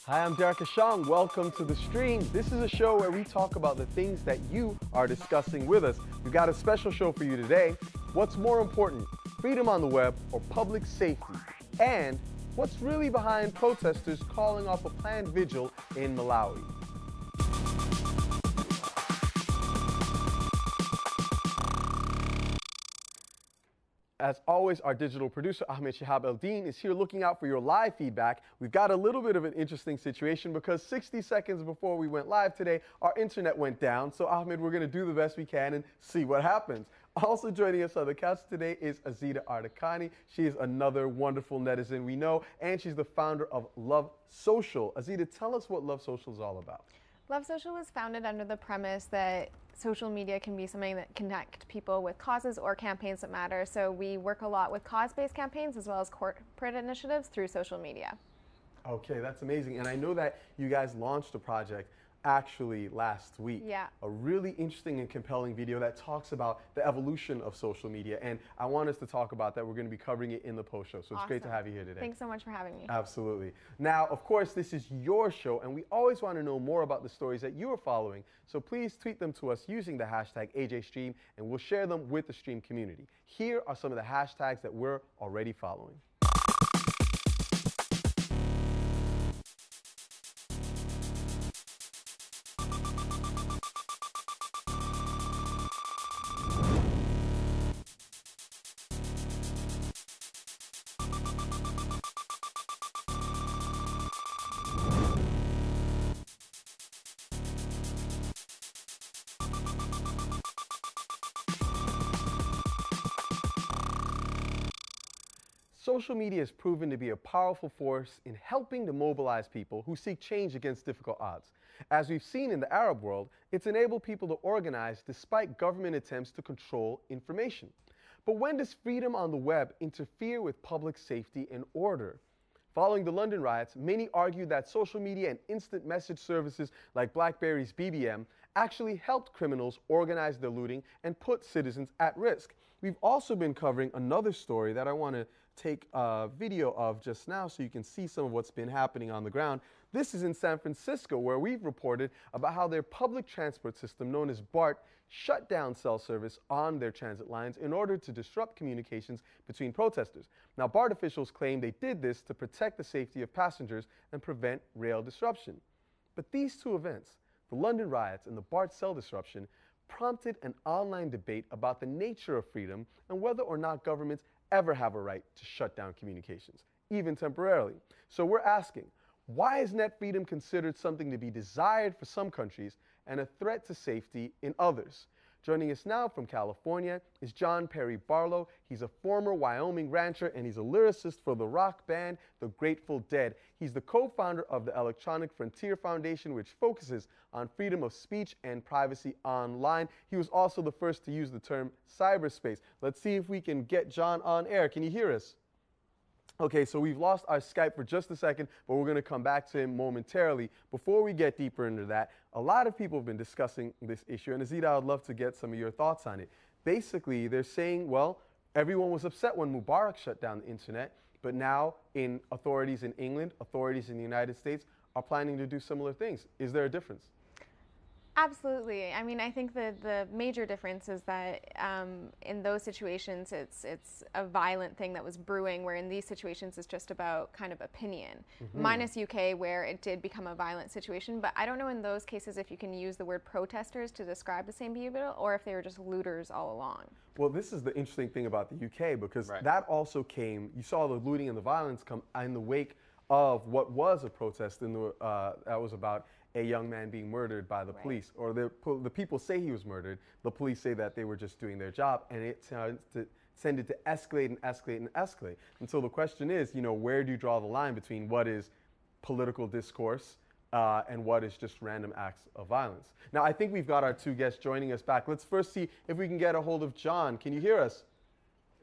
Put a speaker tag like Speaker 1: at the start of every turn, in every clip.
Speaker 1: Hi, I'm Derek Ashong. Welcome to the stream. This is a show where we talk about the things that you are discussing with us. We've got a special show for you today. What's more important, freedom on the web or public safety? And what's really behind protesters calling off a planned vigil in Malawi? As always, our digital producer, Ahmed Shihab Eldin, is here looking out for your live feedback. We've got a little bit of an interesting situation because 60 seconds before we went live today, our internet went down. So, Ahmed, we're going to do the best we can and see what happens. Also joining us on the couch today is Azita Ardakani. She is another wonderful netizen we know, and she's the founder of Love Social. Azita, tell us what Love Social is all about.
Speaker 2: Love Social was founded under the premise that social media can be something that connect people with causes or campaigns that matter. So we work a lot with cause-based campaigns as well as corporate initiatives through social media.
Speaker 1: Okay, that's amazing. And I know that you guys launched a project actually last week.
Speaker 2: Yeah.
Speaker 1: A really interesting and compelling video that talks about the evolution of social media. And I want us to talk about that. We're going to be covering it in the post show. So it's great to have you here today.
Speaker 2: Thanks so much for having me.
Speaker 1: Absolutely. Now, of course, this is your show, and we always want to know more about the stories that you are following. So please tweet them to us using the hashtag AJStream, and we'll share them with the stream community. Here are some of the hashtags that we're already following. Social media has proven to be a powerful force in helping to mobilize people who seek change against difficult odds. As we've seen in the Arab world, it's enabled people to organize despite government attempts to control information. But when does freedom on the web interfere with public safety and order? Following the London riots, many argued that social media and instant message services like BlackBerry's BBM actually helped criminals organize their looting and put citizens at risk. We've also been covering another story that I want to take a video of just now so you can see some of what's been happening on the ground. This is in San Francisco, where we've reported about how their public transport system, known as BART, shut down cell service on their transit lines in order to disrupt communications between protesters. Now, BART officials claim they did this to protect the safety of passengers and prevent rail disruption. But these two events, the London riots and the BART cell disruption, prompted an online debate about the nature of freedom and whether or not governments ever have a right to shut down communications, even temporarily. So we're asking, why is net freedom considered something to be desired for some countries and a threat to safety in others? Joining us now from California is John Perry Barlow. He's a former Wyoming rancher, and he's a lyricist for the rock band The Grateful Dead. He's the co-founder of the Electronic Frontier Foundation, which focuses on freedom of speech and privacy online. He was also the first to use the term cyberspace. Let's see if we can get John on air. Can you hear us? Okay, so we've lost our Skype for just a second, but we're going to come back to him momentarily. Before we get deeper into that, a lot of people have been discussing this issue, and Azita, I'd love to get some of your thoughts on it. Basically, they're saying, well, everyone was upset when Mubarak shut down the internet, but now authorities in England, authorities in the United States are planning to do similar things. Is there a difference?
Speaker 2: Absolutely. I mean, I think that the major difference is that in those situations, it's a violent thing that was brewing, where in these situations, it's just about kind of opinion. Minus UK, where it did become a violent situation. But I don't know in those cases if you can use the word protesters to describe the same behavior, or if they were just looters all along.
Speaker 1: Well, this is the interesting thing about the UK, because that also came, you saw the looting and the violence come in the wake of what was a protest that was about a young man being murdered by the police, or the people say he was murdered. The police say that they were just doing their job, and it tended to escalate and escalate and escalate. And so the question is, where do you draw the line between what is political discourse and what is just random acts of violence? Now, I think we've got our two guests joining us back. Let's first see if we can get a hold of John. Can you hear us?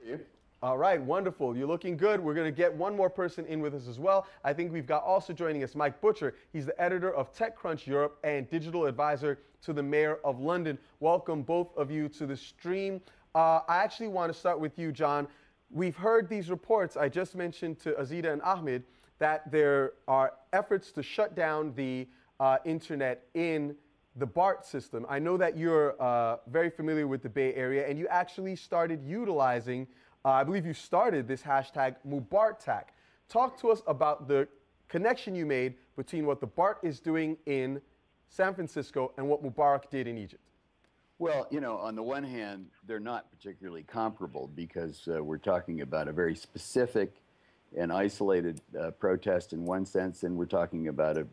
Speaker 3: Yeah.
Speaker 1: All right, wonderful. You're looking good. We're going to get one more person in with us as well. I think we've got also joining us Mike Butcher. He's the editor of TechCrunch Europe and digital advisor to the Mayor of London. Welcome, both of you, to the stream. I actually want to start with you, John. We've heard these reports I just mentioned to Azita and Ahmed that there are efforts to shut down the internet in the BART system. I know that you're very familiar with the Bay Area, and you actually started utilizing, I believe you started this hashtag MuBarTac. Talk to us about the connection you made between what the BART is doing in San Francisco and what Mubarak did in Egypt.
Speaker 3: Well, you know, on the one hand, they're not particularly comparable because we're talking about a very specific and isolated protest in one sense, and we're talking about a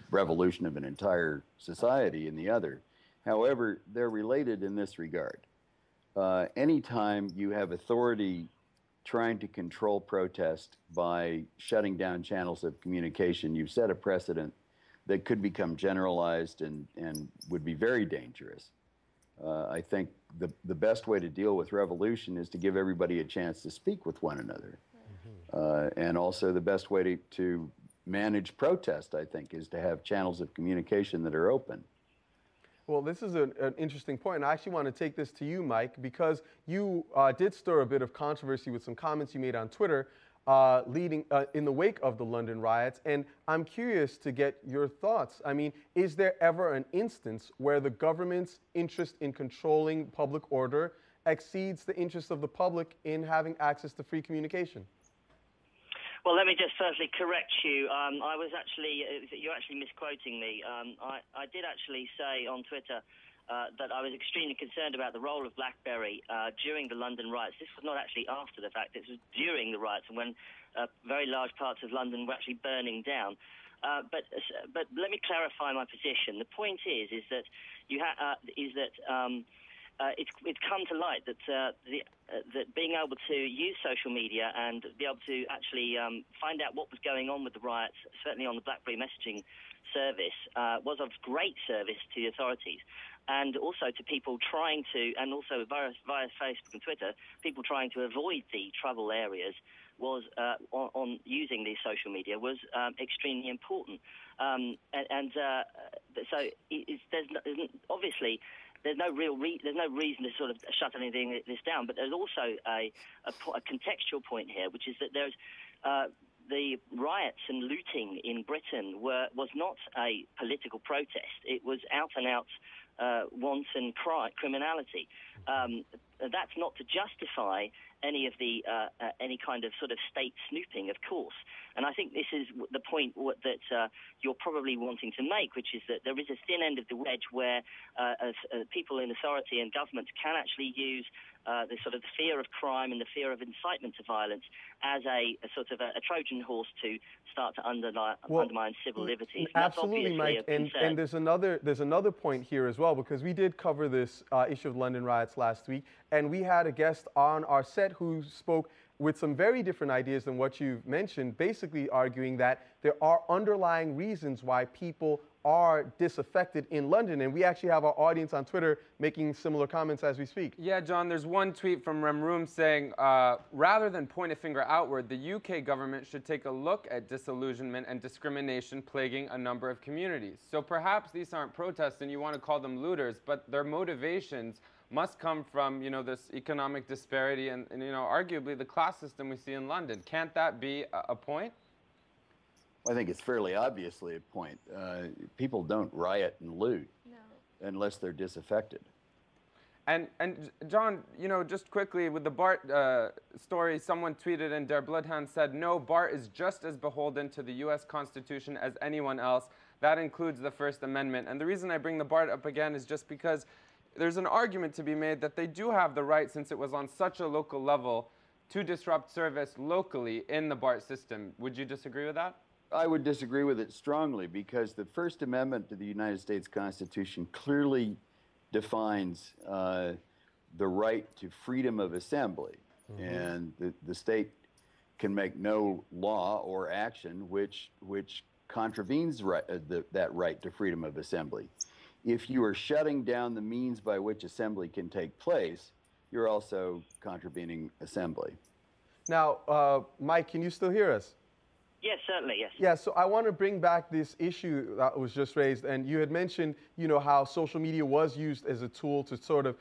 Speaker 3: revolution of an entire society in the other. However, they're related in this regard. Anytime you have authority trying to control protest by shutting down channels of communication, you've set a precedent that could become generalized and would be very dangerous. I think the best way to deal with revolution is to give everybody a chance to speak with one another. And also the best way to manage protest, I think, is to have channels of communication that are open.
Speaker 1: Well, this is an interesting point, and I actually want to take this to you, Mike, because you did stir a bit of controversy with some comments you made on Twitter in the wake of the London riots, and I'm curious to get your thoughts. I mean, is there ever an instance where the government's interest in controlling public order exceeds the interest of the public in having access to free communication?
Speaker 4: Well, let me just firstly correct you. I was actually, you're actually misquoting me. I did actually say on Twitter that I was extremely concerned about the role of BlackBerry during the London riots. This was not actually after the fact. This was during the riots and when very large parts of London were actually burning down. But let me clarify my position. The point is that it's come to light that that being able to use social media and be able to actually find out what was going on with the riots, certainly on the BlackBerry messaging service, was of great service to the authorities, and also to people trying to, and also via Facebook and Twitter, people trying to avoid the trouble areas was on using these social media was extremely important, so obviously. There's no reason to sort of shut anything this down, but there's also a contextual point here, which is that there's the riots and looting in Britain was not a political protest. It was out and out wanton criminality. That's not to justify any of the any kind of sort of state snooping, of course. And I think this is the point that you're probably wanting to make, which is that there is a thin end of the wedge where people in authority and government can actually use the sort of the fear of crime and the fear of incitement to violence as a sort of a Trojan horse to start to undermine civil liberties.
Speaker 1: Absolutely, Mike. And there's another point here as well, because we did cover this issue of London riots last week, and we had a guest on our set who spoke with some very different ideas than what you've mentioned, basically arguing that there are underlying reasons why people are disaffected in London. And we actually have our audience on Twitter making similar comments as we speak.
Speaker 5: Yeah, John, there's one tweet from Remroom saying, rather than point a finger outward, the UK government should take a look at disillusionment and discrimination plaguing a number of communities. So perhaps these aren't protests and you want to call them looters, but their motivations must come from, this economic disparity and arguably the class system we see in London. Can't that be a point?
Speaker 3: I think it's fairly obviously a point. People don't riot and loot unless they're disaffected.
Speaker 5: And John, just quickly with the BART story, someone tweeted and Der Bloodhound said, no, BART is just as beholden to the U.S. Constitution as anyone else. That includes the First Amendment. And the reason I bring the BART up again is just because there's an argument to be made that they do have the right, since it was on such a local level, to disrupt service locally in the BART system. Would you disagree with that?
Speaker 3: I would disagree with it strongly, because the First Amendment to the United States Constitution clearly defines the right to freedom of assembly. And the state can make no law or action which contravenes that right to freedom of assembly. If you are shutting down the means by which assembly can take place, you're also contravening assembly.
Speaker 1: Now, Mike, can you still hear us?
Speaker 4: Yes, certainly, yes.
Speaker 1: Yeah, so I want to bring back this issue that was just raised, and you had mentioned, how social media was used as a tool to sort of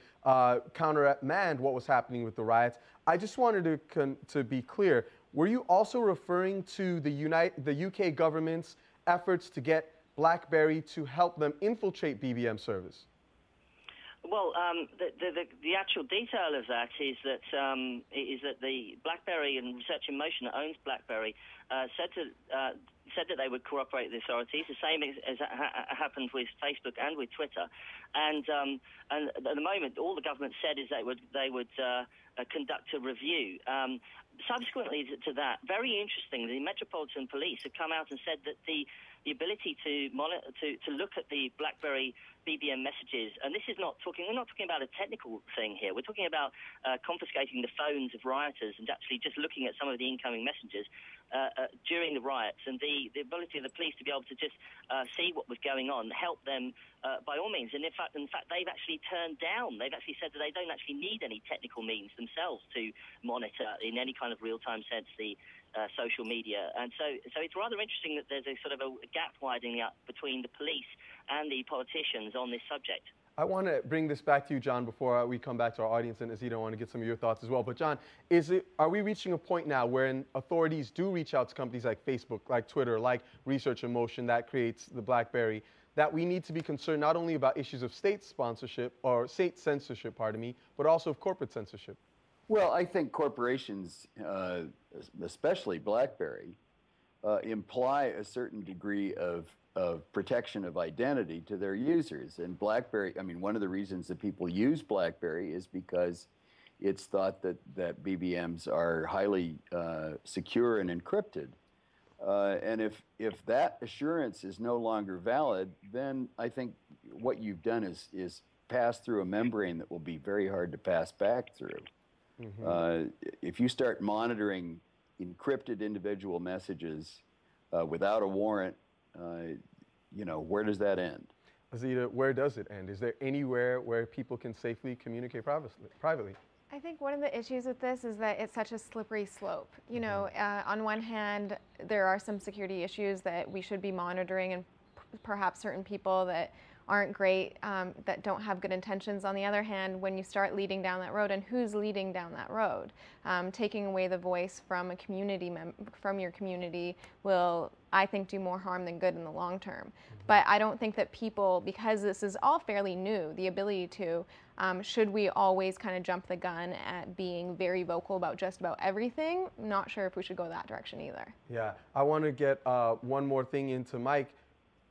Speaker 1: countermand what was happening with the riots. I just wanted to be clear. were you also referring to the UK government's efforts to get BlackBerry to help them infiltrate BBM service?
Speaker 4: Well, the actual detail of that is that the BlackBerry and Research in Motion that owns BlackBerry said that they would cooperate with the authorities, the same as happened with Facebook and with Twitter. And at the moment, all the government said is they would conduct a review. Subsequently to that, very interesting, the Metropolitan Police have come out and said that the ability to look at the BlackBerry BBM messages, and this is we're not talking about a technical thing here. We're talking about confiscating the phones of rioters and actually just looking at some of the incoming messages during the riots, and the ability of the police to be able to just see what was going on, help them by all means. And in fact, they've actually said that they don't actually need any technical means themselves to monitor in any kind of real-time sense the social media. And so it's rather interesting that there's a sort of a gap widening up between the police and the politicians on this subject.
Speaker 1: I want to bring this back to you, John, before we come back to our audience, and Azita, I want to get some of your thoughts as well. But John, are we reaching a point now wherein authorities do reach out to companies like Facebook, like Twitter, like Research in Motion that creates the BlackBerry, that we need to be concerned not only about issues of state sponsorship or state censorship, pardon me, but also of corporate censorship?
Speaker 3: Well, I think corporations, especially BlackBerry, imply a certain degree of protection of identity to their users. And BlackBerry, I mean, one of the reasons that people use BlackBerry is because it's thought that BBMs are highly secure and encrypted. And if that assurance is no longer valid, then I think what you've done is pass through a membrane that will be very hard to pass back through. Mm-hmm. If you start monitoring encrypted individual messages without a warrant, where does that end?
Speaker 1: Azita, where does it end? Is there anywhere where people can safely communicate privately?
Speaker 2: I think one of the issues with this is that it's such a slippery slope. You know, on one hand, there are some security issues that we should be monitoring, and perhaps certain people that aren't great, that don't have good intentions. On the other hand, when you start leading down that road, and who's leading down that road, taking away the voice from a community, from your community, will, I think, do more harm than good in the long term. But I don't think that people, because this is all fairly new, the ability to, should we always kind of jump the gun at being very vocal about just about everything? Not sure if we should go that direction either.
Speaker 1: Yeah, I want to get one more thing into Mike.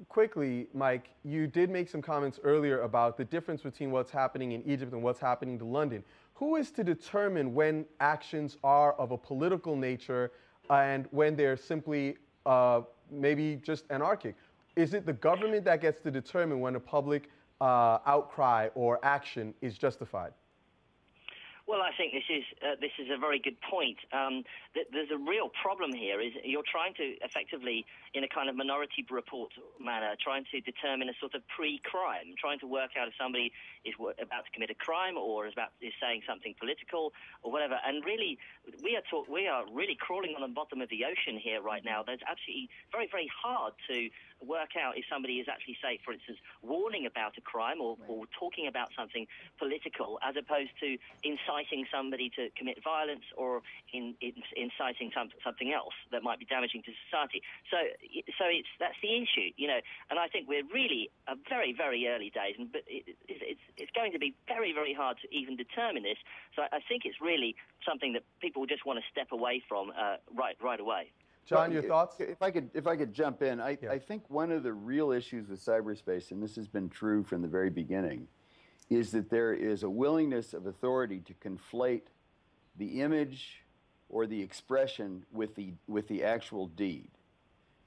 Speaker 1: Quickly, Mike, you did make some comments earlier about the difference between what's happening in Egypt and what's happening to London. Who is to determine when actions are of a political nature and when they're simply maybe just anarchic? Is it the government that gets to determine when a public outcry or action is justified?
Speaker 4: Well, I think this is a very good point. There's a real problem here. Is you're trying to effectively, in a kind of minority report manner, trying to determine a sort of pre-crime, trying to work out if somebody is about to commit a crime or is saying something political or whatever. And really, we are really crawling on the bottom of the ocean here right now. There's absolutely very, very hard to work out if somebody is actually, say, for instance, warning about a crime or talking about something political, as opposed to inciting somebody to commit violence or inciting something else that might be damaging to society. So that's the issue, And I think we're really a very, very early days, but it's going to be very, very hard to even determine this. So I think it's really something that people just want to step away from right away.
Speaker 1: John, your thoughts?
Speaker 3: If I could jump in, I think one of the real issues with cyberspace, and this has been true from the very beginning, is that there is a willingness of authority to conflate the image or the expression with the actual deed.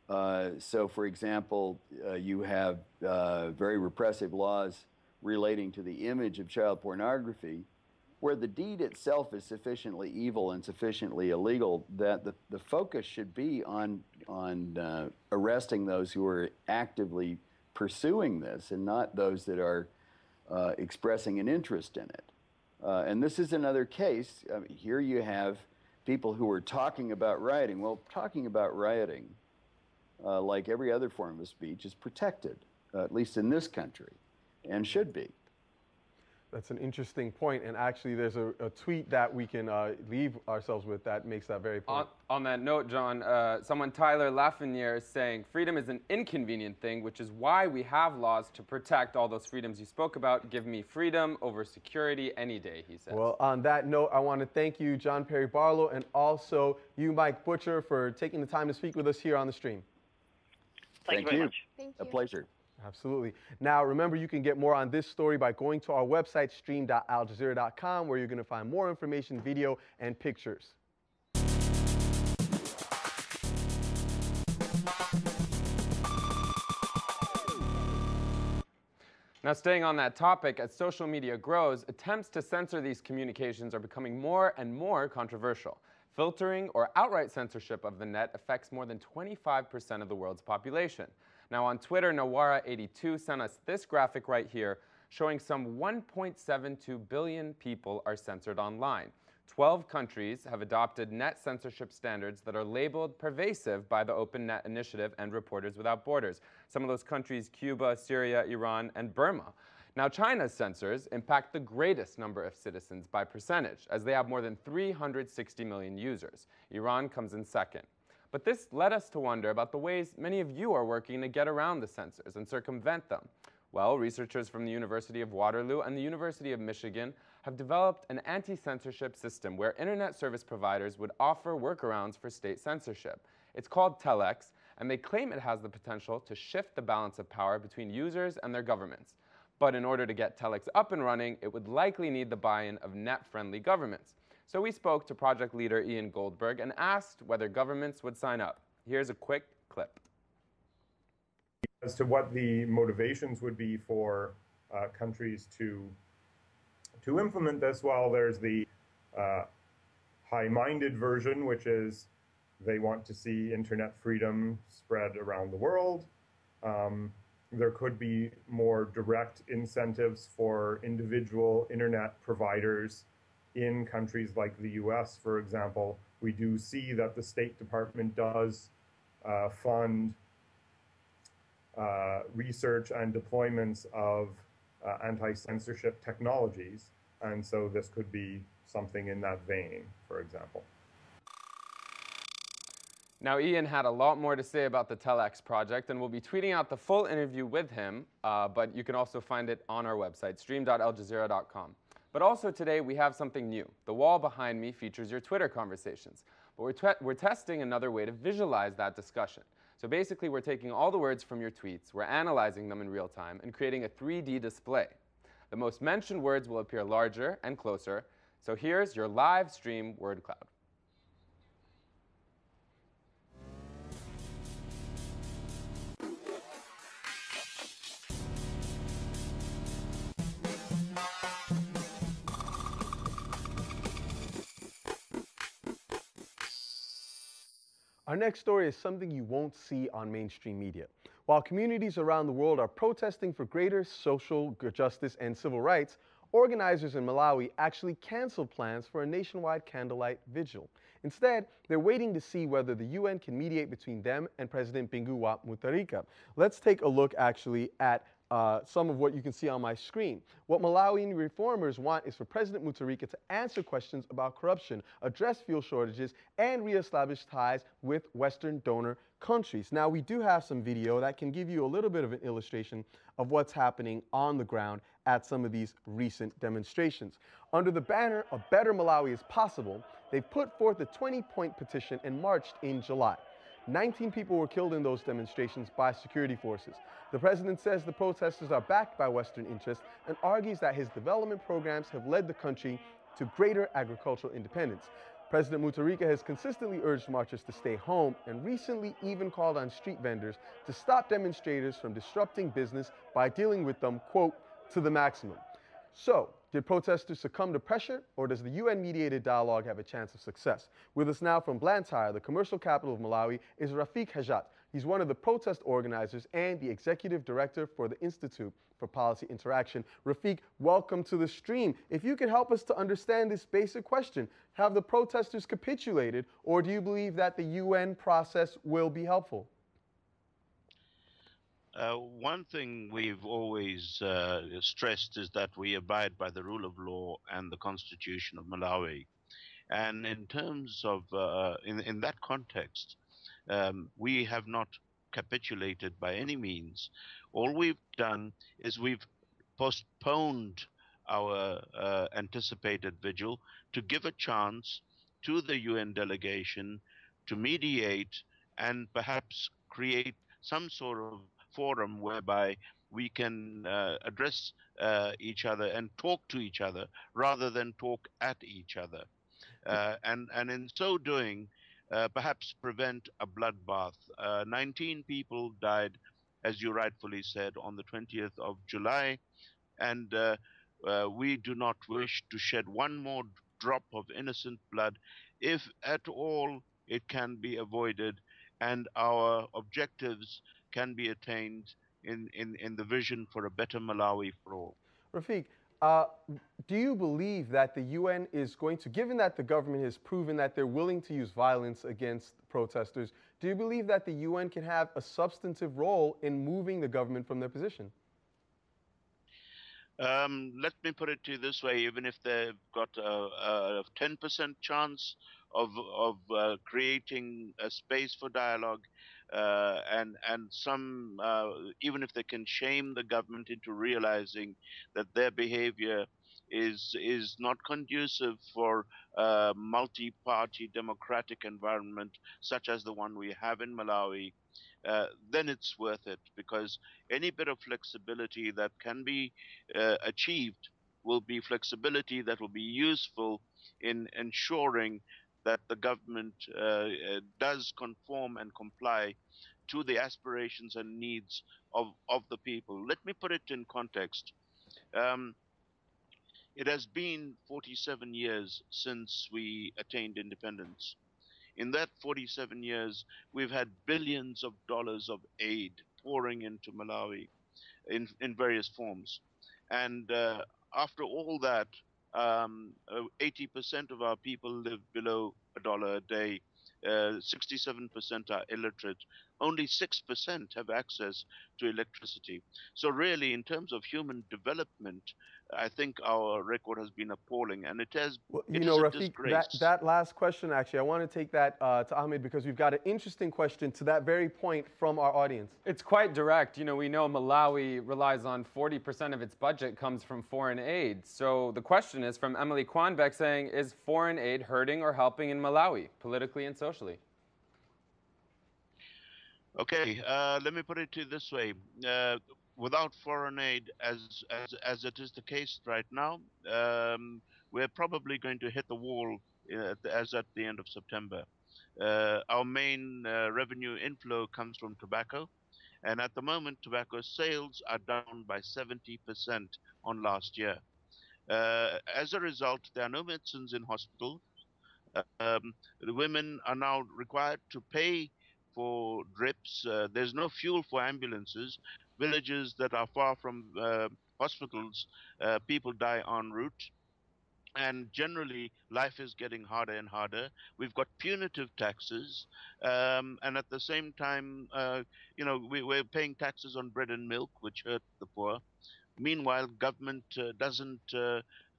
Speaker 3: So, for example, you have very repressive laws relating to the image of child pornography, where the deed itself is sufficiently evil and sufficiently illegal that the focus should be on arresting those who are actively pursuing this and not those that are expressing an interest in it. And this is another case. I mean, here you have people who are talking about rioting. Well, talking about rioting, like every other form of speech, is protected, at least in this country, and should be.
Speaker 1: That's an interesting point, and actually there's a tweet that we can leave ourselves with that makes that very point.
Speaker 5: On that note, John, someone, Tyler Lafreniere, is saying freedom is an inconvenient thing, which is why we have laws to protect all those freedoms you spoke about. Give me freedom over security any day, he says.
Speaker 1: Well, on that note, I want to thank you, John Perry Barlow, and also you, Mike Butcher, for taking the time to speak with us here on the stream.
Speaker 4: Thank you very much.
Speaker 2: Thank
Speaker 3: A
Speaker 2: you.
Speaker 3: pleasure.
Speaker 1: Absolutely. Now, remember, you can get more on this story by going to our website, stream.aljazeera.com, where you're going to find more information, video, and pictures.
Speaker 5: Now, staying on that topic, as social media grows, attempts to censor these communications are becoming more and more controversial. Filtering or outright censorship of the net affects more than 25% of the world's population. Now, on Twitter, Nawara82 sent us this graphic right here showing some 1.72 billion people are censored online. 12 countries have adopted net censorship standards that are labeled pervasive by the Open Net Initiative and Reporters Without Borders. Some of those countries, Cuba, Syria, Iran, and Burma. Now, China's censors impact the greatest number of citizens by percentage, as they have more than 360 million users. Iran comes in second. But this led us to wonder about the ways many of you are working to get around the censors and circumvent them. Well, researchers from the University of Waterloo and the University of Michigan have developed an anti-censorship system where internet service providers would offer workarounds for state censorship. It's called Telex, and they claim it has the potential to shift the balance of power between users and their governments. But in order to get Telex up and running, it would likely need the buy-in of net-friendly governments. So we spoke to project leader Ian Goldberg and asked whether governments would sign up. Here's a quick clip.
Speaker 6: As to what the motivations would be for countries to implement this, well, there's the high-minded version, which is they want to see internet freedom spread around the world. There could be more direct incentives for individual internet providers in countries like the US, for example. We do see that the State Department does fund research and deployments of anti-censorship technologies, and so this could be something in that vein, for example.
Speaker 5: Now, Ian had a lot more to say about the Telex project, and we'll be tweeting out the full interview with him, but you can also find it on our website, stream.aljazeera.com. But also today, we have something new. The wall behind me features your Twitter conversations, but we're testing another way to visualize that discussion. So basically, we're taking all the words from your tweets, we're analyzing them in real time, and creating a 3D display. The most mentioned words will appear larger and closer, so here's your live stream word cloud.
Speaker 1: Our next story is something you won't see on mainstream media. While communities around the world are protesting for greater social justice and civil rights, organizers in Malawi actually canceled plans for a nationwide candlelight vigil. Instead, they're waiting to see whether the UN can mediate between them and President Bingu wa Mutharika. Let's take a look actually at some of what you can see on my screen. What Malawian reformers want is for President Mutharika to answer questions about corruption, address fuel shortages, and reestablish ties with Western donor countries. Now, we do have some video that can give you a little bit of an illustration of what's happening on the ground at some of these recent demonstrations. Under the banner, "A Better Malawi is Possible," they put forth a 20-point petition and marched in July. 19 people were killed in those demonstrations by security forces. The president says the protesters are backed by Western interests and argues that his development programs have led the country to greater agricultural independence. President Mutharika has consistently urged marchers to stay home and recently even called on street vendors to stop demonstrators from disrupting business by dealing with them, quote, to the maximum. So, did protesters succumb to pressure, or does the UN-mediated dialogue have a chance of success? With us now from Blantyre, the commercial capital of Malawi, is Rafik Hajat. He's one of the protest organizers and the executive director for the Institute for Policy Interaction. Rafik, welcome to the stream. If you could help us to understand this basic question, have the protesters capitulated, or do you believe that the UN process will be helpful?
Speaker 7: One thing we've always stressed is that we abide by the rule of law and the Constitution of Malawi. And in terms of, in that context, we have not capitulated by any means. All we've done is we've postponed our anticipated vigil to give a chance to the UN delegation to mediate and perhaps create some sort of forum whereby we can address each other and talk to each other rather than talk at each other. And in so doing, perhaps prevent a bloodbath. 19 people died, as you rightfully said, on the 20th of July, and we do not wish to shed one more drop of innocent blood, if at all it can be avoided, and our objectives can be attained in the vision for a better Malawi for all.
Speaker 1: Rafiq, do you believe that the UN is going to, given that the government has proven that they're willing to use violence against protesters, do you believe that the UN can have a substantive role in moving the government from their position?
Speaker 7: Let me put it to you this way: even if they've got a 10% chance of creating a space for dialogue, and some, even if they can shame the government into realizing that their behavior is not conducive for a multi-party democratic environment such as the one we have in Malawi, then it's worth it, because any bit of flexibility that can be achieved will be flexibility that will be useful in ensuring that the government does conform and comply to the aspirations and needs of the people. Let me put it in context. It has been 47 years since we attained independence. In that 47 years, we've had billions of dollars of aid pouring into Malawi in various forms. And after all that, 80% of our people live below $1 a day. 67% are illiterate. Only 6% have access to electricity. So really, in terms of human development, I think our record has been appalling, and it has.
Speaker 1: Well,
Speaker 7: it
Speaker 1: you know,
Speaker 7: is a
Speaker 1: Rafiq,
Speaker 7: disgrace.
Speaker 1: that last question, actually, I want to take that to Ahmed, because we've got an interesting question to that very point from our audience.
Speaker 5: It's quite direct. You know, we know Malawi relies on 40% of its budget comes from foreign aid. So the question is from Emily Kwanbeck saying, is foreign aid hurting or helping in Malawi, politically and socially?
Speaker 7: Okay, let me put it to you this way. Without foreign aid, as it is the case right now, we're probably going to hit the wall as at the end of September. Our main revenue inflow comes from tobacco, and at the moment, tobacco sales are down by 70% on last year. As a result, there are no medicines in hospitals. The women are now required to pay for drips. There's no fuel for ambulances. Villages that are far from hospitals, people die en route. And generally, life is getting harder and harder. We've got punitive taxes, and at the same time, you know, we're paying taxes on bread and milk, which hurt the poor. Meanwhile, government doesn't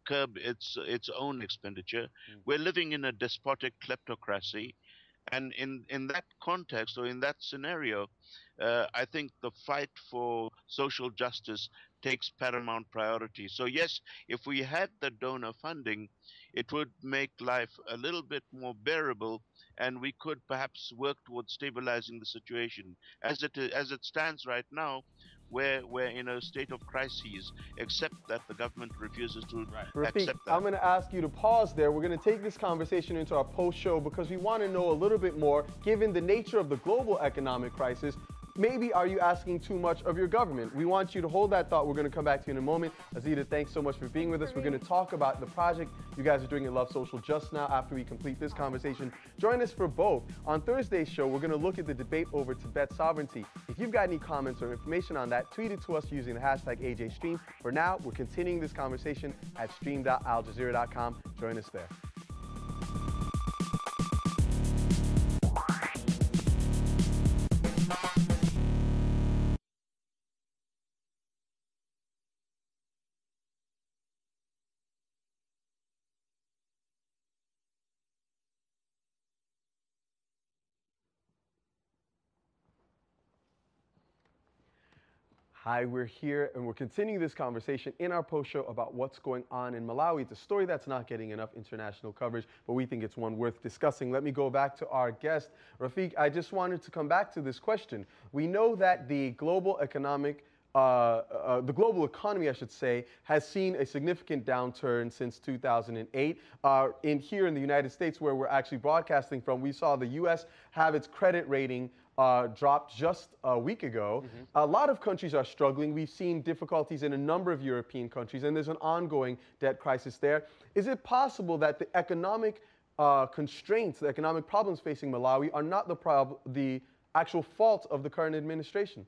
Speaker 7: curb its own expenditure. We're living in a despotic kleptocracy. And in that context, or in that scenario, I think the fight for social justice takes paramount priority. So yes, if we had the donor funding, it would make life a little bit more bearable, and we could perhaps work towards stabilizing the situation. As it stands right now, we're in a state of crises, except that the government refuses to accept that.
Speaker 1: I'm going to ask you to pause there. We're going to take this conversation into our post-show, because we want to know a little bit more, given the nature of the global economic crisis. Maybe are you asking too much of your government? We want you to hold that thought. We're going to come back to you in a moment. Azita, thanks so much for being with us. We're going to talk about the project you guys are doing at Love Social just now after we complete this conversation. Join us for both. On Thursday's show, we're going to look at the debate over Tibet sovereignty. If you've got any comments or information on that, tweet it to us using the hashtag AJStream. For now, we're continuing this conversation at stream.aljazeera.com. Join us there. Hi, we're here and we're continuing this conversation in our post show about what's going on in Malawi. It's a story that's not getting enough international coverage, but we think it's one worth discussing. Let me go back to our guest, Rafiq. I just wanted to come back to this question. We know that the global economy, I should say, has seen a significant downturn since 2008. Here in the United States, where we're actually broadcasting from, we saw the U.S. have its credit rating dropped just a week ago. A lot of countries are struggling. We've seen difficulties in a number of European countries, and there's an ongoing debt crisis there. Is it possible that the economic constraints, the economic problems facing Malawi are not the actual fault of the current administration?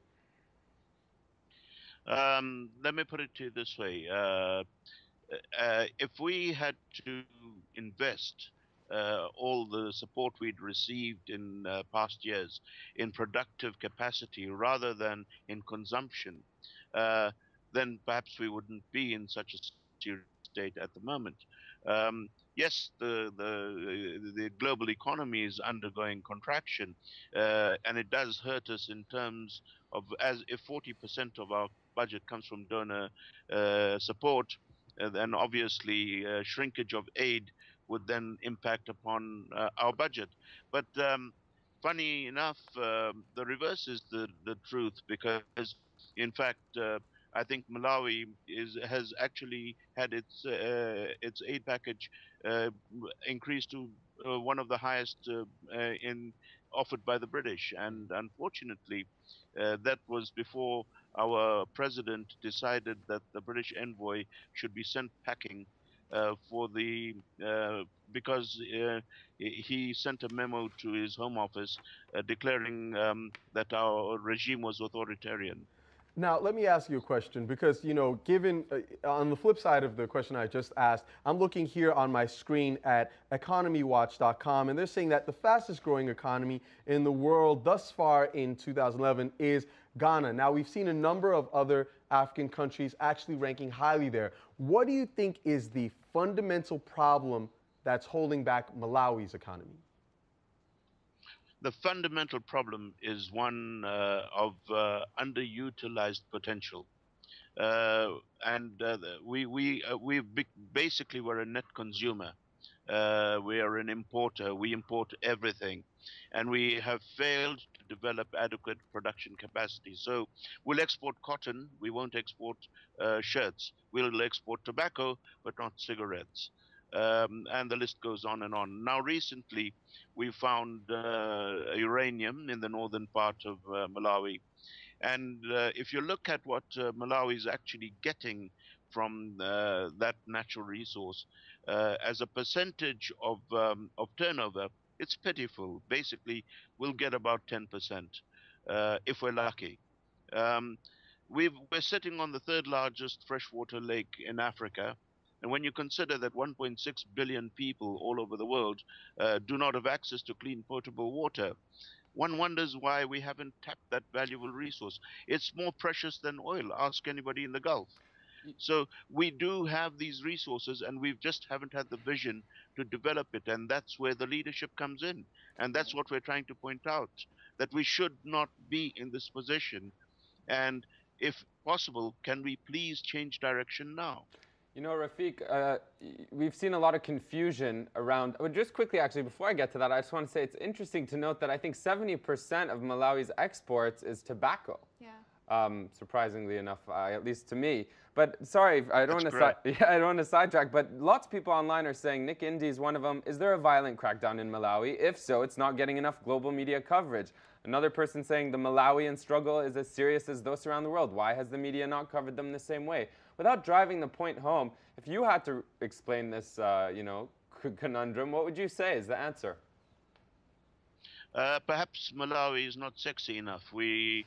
Speaker 7: Let me put it to you this way. If we had to invest all the support we'd received in past years in productive capacity rather than in consumption, then perhaps we wouldn't be in such a serious state at the moment. Yes, the global economy is undergoing contraction, and it does hurt us in terms of, as if 40% of our budget comes from donor support, then obviously shrinkage of aid would then impact upon our budget. But funny enough, the reverse is the truth, because in fact I think Malawi has actually had its aid package increased to one of the highest in offered by the British, and unfortunately that was before our president decided that the British envoy should be sent packing because he sent a memo to his home office declaring that our regime was authoritarian.
Speaker 1: Now, let me ask you a question because, given on the flip side of the question I just asked, I'm looking here on my screen at economywatch.com, and they're saying that the fastest growing economy in the world thus far in 2011 is Ghana. Now, we've seen a number of other African countries actually ranking highly there. What do you think is the fundamental problem that's holding back Malawi's economy?
Speaker 7: The fundamental problem is one of underutilized potential, and basically we're a net consumer. We are an importer. We import everything, and we have failed to develop adequate production capacity. So we'll export cotton. We won't export shirts. We'll export tobacco, but not cigarettes. And the list goes on and on. Now, recently, we found uranium in the northern part of Malawi. And if you look at what Malawi is actually getting from that natural resource as a percentage of turnover, it's pitiful. Basically, we'll get about 10% if we're lucky. We're sitting on the third largest freshwater lake in Africa. And when you consider that 1.6 billion people all over the world do not have access to clean potable water, one wonders why we haven't tapped that valuable resource. It's more precious than oil. Ask anybody in the Gulf. So we do have these resources, and we just haven't had the vision to develop it. And that's where the leadership comes in. And that's what we're trying to point out, that we should not be in this position. And if possible, can we please change direction now?
Speaker 5: You know, Rafiq, we've seen a lot of confusion around, just quickly actually, before I get to that, I just want to say it's interesting to note that I think 70% of Malawi's exports is tobacco.
Speaker 2: Yeah.
Speaker 5: Surprisingly enough, at least to me. But sorry, I don't want to sidetrack, but lots of people online are saying, Nick Indy is one of them, is there a violent crackdown in Malawi? If so, it's not getting enough global media coverage. Another person saying the Malawian struggle is as serious as those around the world. Why has the media not covered them the same way? Without driving the point home, if you had to explain this, conundrum, what would you say is the answer?
Speaker 7: Perhaps Malawi is not sexy enough. We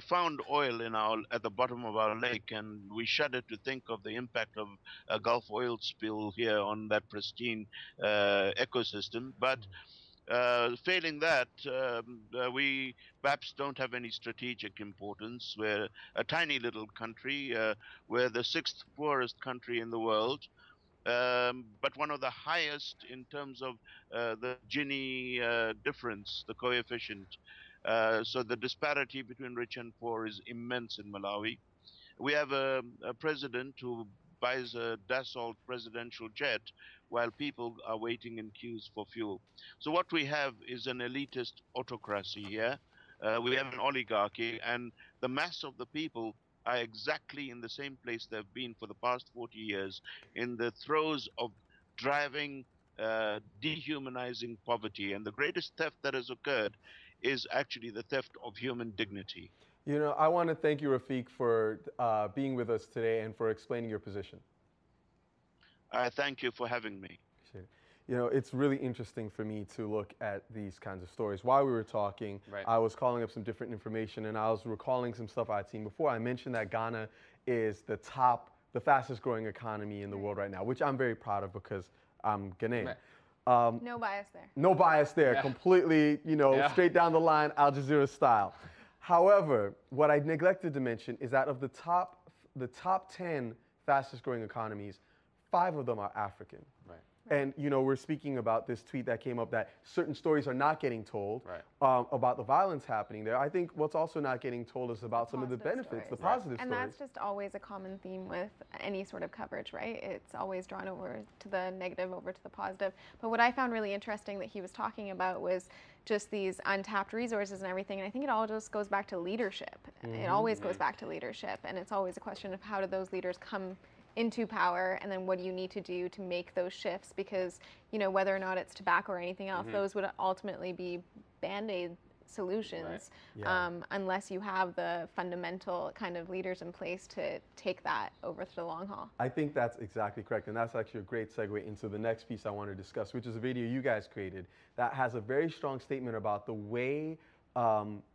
Speaker 7: found oil at the bottom of our lake, and we shudder to think of the impact of a Gulf oil spill here on that pristine ecosystem. But failing that, we perhaps don't have any strategic importance. We're a tiny little country. We're the sixth poorest country in the world. But one of the highest in terms of the Gini difference, the coefficient. So the disparity between rich and poor is immense in Malawi. We have a president who buys a Dassault presidential jet while people are waiting in queues for fuel. So what we have is an elitist autocracy here. We have an oligarchy, and the mass of the people are exactly in the same place they've been for the past 40 years, in the throes of driving, dehumanizing poverty. And the greatest theft that has occurred is actually the theft of human dignity.
Speaker 1: You know, I want to thank you, Rafiq, for being with us today and for explaining your position.
Speaker 7: Thank you for having me.
Speaker 1: Appreciate it. You know, it's really interesting for me to look at these kinds of stories. While we were talking, I was calling up some different information, and I was recalling some stuff I'd seen before. I mentioned that Ghana is the fastest growing economy in the world right now, which I'm very proud of because I'm Ghanaian.
Speaker 2: No bias there.
Speaker 1: No bias there. Yeah. Completely, you know, straight down the line, Al Jazeera style. However, what I neglected to mention is that of the top 10 fastest growing economies, 5 of them are African.
Speaker 5: Right.
Speaker 1: And, you know, we're speaking about this tweet that came up that certain stories are not getting told about the violence happening there. I think what's also not getting told is about some of the benefits, stories. The positive stories.
Speaker 2: And that's just always a common theme with any sort of coverage, right? It's always drawn over to the negative, over to the positive. But what I found really interesting that he was talking about was just these untapped resources and everything. And I think it all just goes back to leadership. It always goes back to leadership. And it's always a question of how do those leaders come into power, and then what do you need to do to make those shifts, because, you know, whether or not it's tobacco or anything else, those would ultimately be band-aid solutions, unless you have the fundamental kind of leaders in place to take that over to the long haul.
Speaker 1: I think that's exactly correct, and that's actually a great segue into the next piece I want to discuss, which is a video you guys created that has a very strong statement about the way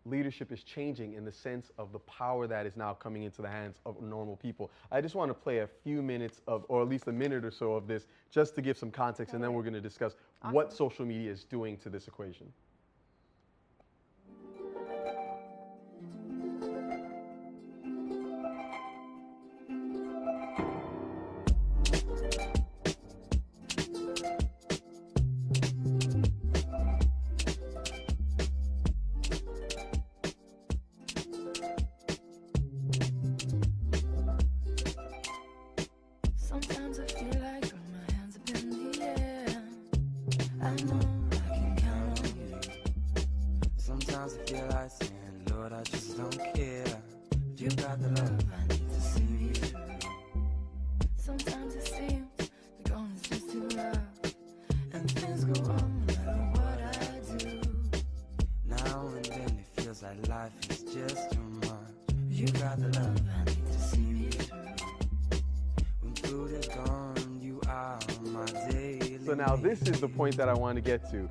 Speaker 1: leadership is changing in the sense of the power that is now coming into the hands of normal people. I just want to play a few minutes of, or at least a minute or so of this, just to give some context, and then we're going to discuss what social media is doing to this equation. So now this is the point that I want to get to.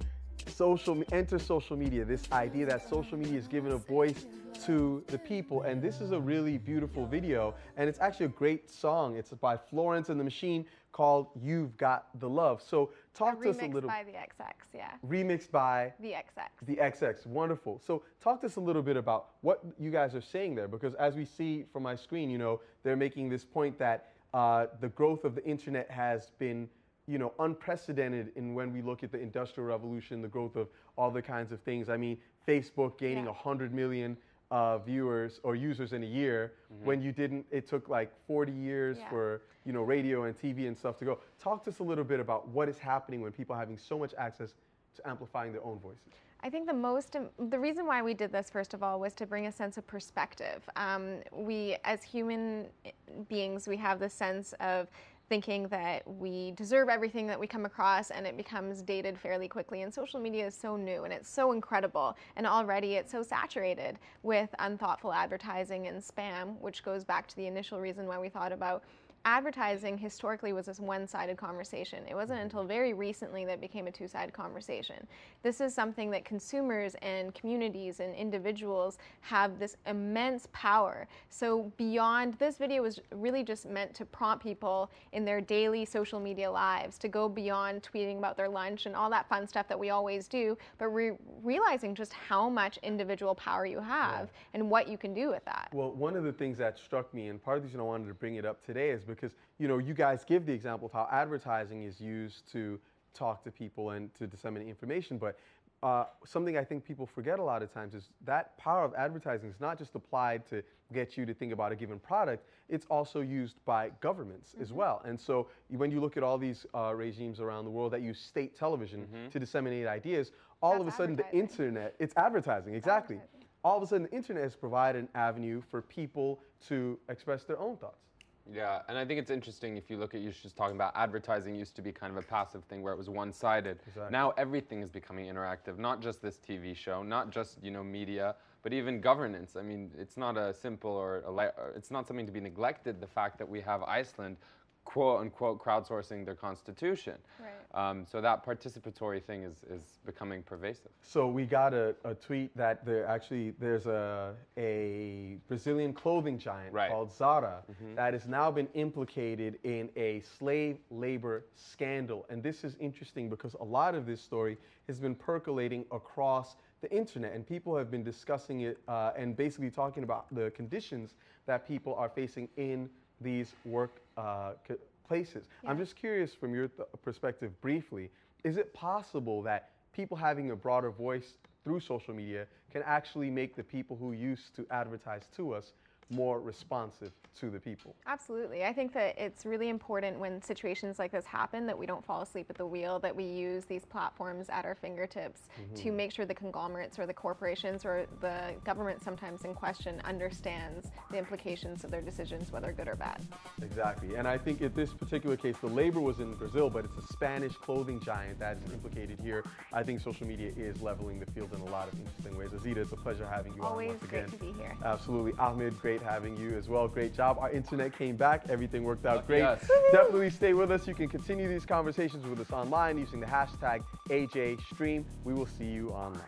Speaker 1: Enter social media, this idea that social media is giving a voice to the people. And this is a really beautiful video, and it's actually a great song. It's by Florence and the Machine called You've Got the Love. So talk to us a little.
Speaker 2: Remixed by the XX, yeah.
Speaker 1: Remixed by?
Speaker 2: The XX.
Speaker 1: The XX, wonderful. So talk to us a little bit about what you guys are saying there, because as we see from my screen, you know, they're making this point that the growth of the internet has been, you know, unprecedented in when we look at the Industrial Revolution, the growth of all the kinds of things. I mean, Facebook gaining 100 million viewers or users in a year, when you didn't, it took like 40 years for, you know, radio and TV and stuff to go. Talk to us a little bit about what is happening when people are having so much access to amplifying their own voices.
Speaker 2: I think the reason why we did this, first of all, was to bring a sense of perspective. We, as human beings, we have this sense of thinking that we deserve everything that we come across, and it becomes dated fairly quickly. And social media is so new and it's so incredible, and already it's so saturated with unthoughtful advertising and spam, which goes back to the initial reason why we thought about advertising historically was this one-sided conversation. It wasn't until very recently that it became a two-sided conversation. This is something that consumers and communities and individuals have this immense power. So beyond, this video was really just meant to prompt people in their daily social media lives to go beyond tweeting about their lunch and all that fun stuff that we always do, but realizing just how much individual power you have and what you can do with that.
Speaker 1: Well, one of the things that struck me, and part of the reason I wanted to bring it up today, is because, you know, you guys give the example of how advertising is used to talk to people and to disseminate information, but something I think people forget a lot of times is that power of advertising is not just applied to get you to think about a given product, it's also used by governments as well. And so when you look at all these regimes around the world that use state television to disseminate ideas, all of a sudden the internet, it's advertising, exactly. All of a sudden the internet has provided an avenue for people to express their own thoughts.
Speaker 5: Yeah, and I think it's interesting if you look at, you're just talking about advertising used to be kind of a passive thing where it was one-sided. Exactly. Now everything is becoming interactive, not just this TV show, not just, you know, media, but even governance. I mean, it's not a simple or it's not something to be neglected, the fact that we have Iceland quote-unquote crowdsourcing their constitution. Right. So that participatory thing is becoming pervasive.
Speaker 1: So we got a tweet that there's a Brazilian clothing giant called Zara that has now been implicated in a slave labor scandal. And this is interesting because a lot of this story has been percolating across the internet, and people have been discussing it and basically talking about the conditions that people are facing in these work places. Yeah. I'm just curious from your perspective briefly, is it possible that people having a broader voice through social media can actually make the people who used to advertise to us more responsive to the people?
Speaker 2: Absolutely. I think that it's really important when situations like this happen that we don't fall asleep at the wheel, that we use these platforms at our fingertips to make sure the conglomerates or the corporations or the government sometimes in question understands the implications of their decisions, whether good or bad.
Speaker 1: Exactly. And I think in this particular case, the labor was in Brazil, but it's a Spanish clothing giant that is implicated here. I think social media is leveling the field in a lot of interesting ways. Azita, it's a pleasure having you on once again.
Speaker 2: Always great to be here.
Speaker 1: Absolutely. Ahmed, great having you as well. Great job. Our internet came back. Everything worked out great.
Speaker 5: Yes.
Speaker 1: Definitely stay with us. You can continue these conversations with us online using the hashtag AJStream. We will see you online.